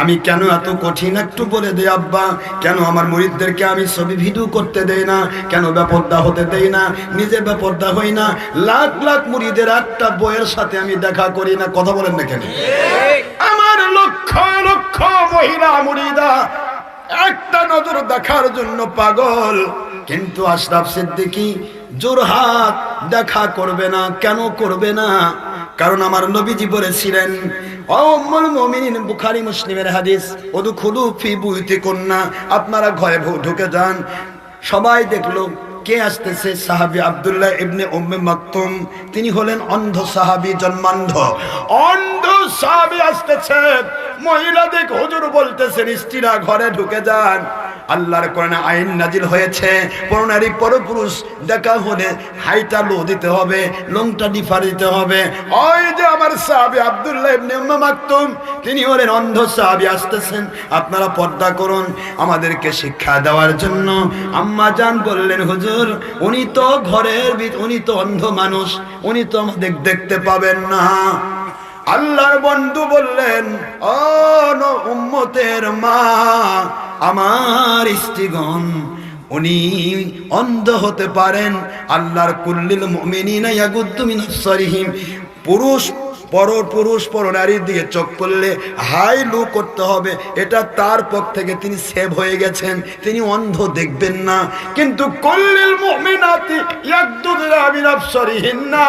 আমি কেন এত কঠিন একটু বলে দেই আব্বা, কেন আমার মুরিদদেরকে আমি ছবি ভিডিও করতে দেই না, কেন বেপরদা হতে দেই না, নিজে বেপরদা হই না, লাখ লাখ মুরিদের একটা বইয়ের সাথে আমি দেখা করি না, কথা বলেন না কেন? আমার লক্ষ লক্ষ মহিলা মুরিদা একটা নজর দেখার জন্য পাগল, কিন্তু আশরাফ সিদ্দিকী জোরহাট দেখা করবে না। কেন করবে না? কারণ আমার নবীজি বলেছিলেন, ও উম্মুল মুমিনিন, বুখারী মুসলিমের হাদিস, উদখুলু ফি বুয়ুতিকুন্না, আপনারা ঘরে ঢুকে যান। সবাই দেখলো কে আসতেছে, সাহাবী আব্দুল্লাহ ইবনে উম্মে মাকতুম। তিনি হলেন অন্ধ সাহাবী, জন্মান্ধ অন্ধ সাহাবী আসতেছে। মহিলা দেখ হুজুর বলতেছেন স্ত্রীরা ঘরে ঢুকে যান। আল্লাহর কোরআনে আইন নাজিল হয়েছে, পরনারী পরপুরুষ দেখা হলে হাইটা লো দিতে হবে, লংটা ডিফার দিতে হবে। ওই যে আমার সাহাবী আব্দুল্লাহ ইবনে উম্মে মাকতুম, তিনি হলেন অন্ধ সাহাবী, আসতেছেন, আপনারা পর্দা করুন, আমাদেরকে শিক্ষা দেওয়ার জন্য। আম্মা জান বললেন, হুজুর উনি তো ঘরের উনি তো অন্ধ মানুষ, উনি তো আমাদের দেখতে পাবেন না। আল্লাহর বন্ধু বললেন, ও উম্মতের মা, আমার স্ত্রীগণ, উনি অন্ধ হতে পারেন। আল্লাহর কুল্লিল মুমিনিনা ইয়াগুদ্দু মিন আবসারিহিম, পুরুষ পরনারীর দিকে চোখ করলে হাই লো করতে হবে, এটা তার পক্ষ থেকে তিনি সেভ হয়ে গেছেন, তিনি অন্ধ দেখবেন না। কিন্তু কুল্লিল মুমিনাতি ইয়াগুদ্দুনা মিন আবসারিহিন্না,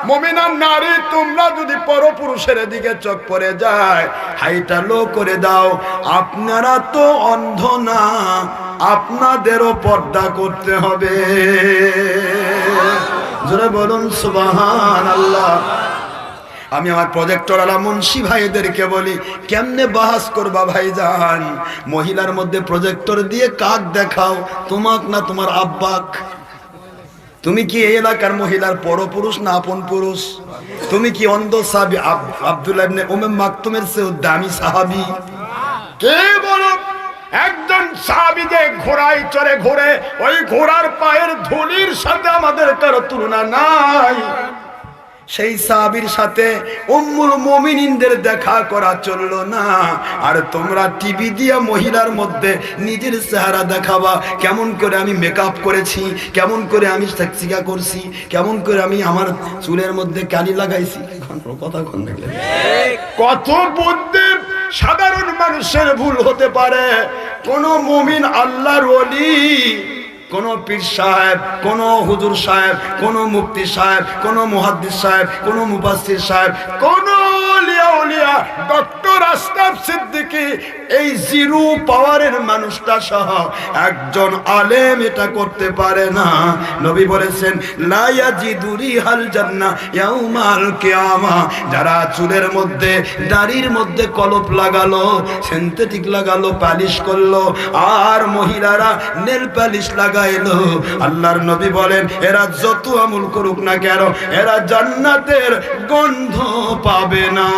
মুমিনা নারী তোমরা যদি পরপুরুষের দিকে চোখ পড়ে যায় হাইটা লো করে দাও। আপনারা তো অন্ধ না, আপনাদেরও পর্দা করতে হবে। জোরে বলুন সুবহানাল্লাহ। আমি আমার প্রজেক্টর আলা মুন্সি ভাইদেরকে বলি, কেমনে বাহাস করবা ভাইজান? মহিলার মধ্যে প্রজেক্টর দিয়ে কাক দেখাও, তোমাক না তোমার আব্বাক? তুমি কি এই এলাকার মহিলার পরপুরুষ না আপন পুরুষ? তুমি কি অন্ধ সাহাবী আব্দুল্লাহ ইবনে উম্মে মাকতুমের চেয়ে দামি সাহাবী? কে বলো? একজন সাহাবী যে ঘোড়ায় চড়ে ঘোরে, ওই ঘোড়ার পায়ের ধুলির সাথে আমাদের কারো তুলনা নাই। সেই সাহাবীর সাথে উম্মুল মুমিনিনদের দেখা করা চললো না। আর তোমরা টিভি দিয়ে মহিলার মধ্যে নিজের চেহারা দেখাবা, কেমন করে আমি মেকআপ করেছি, কেমন করে আমি সেক্সিকা করছি, কেমন করে আমি আমার চুলের মধ্যে কালি লাগাইছি। কথা কত বুদ্ধি সাধারণ মানুষের ভুল হতে পারে। কোন মুমিন আল্লাহর ওলি, কোন পীর সাহেব, কোন হুজুর সাহেব, কোন মুফতি সাহেব, কোন মুহাদ্দিস সাহেব, কোন মুফাসসির সাহেব, কোন আউলিয়া ডক্টর আশরাফ সিদ্দিকী, এই জিরো পাওয়ারের মানুষটা সহ একজন আলেম এটা করতে পারে না। নবী বলেছেন, লা ইয়াজিদু রিহাল জান্নাহ ইয়াউমাল কিয়ামা, যারা চুলের মধ্যে দাড়ির মধ্যে কলপ লাগালো, সিনথেটিক লাগালো, পালিশ করলো, আর মহিলারা নেল পালিশ লাগাইলো, আল্লাহর নবী বলেন এরা যত আমল করুক না কেন, এরা জান্নাতের গন্ধ পাবে না।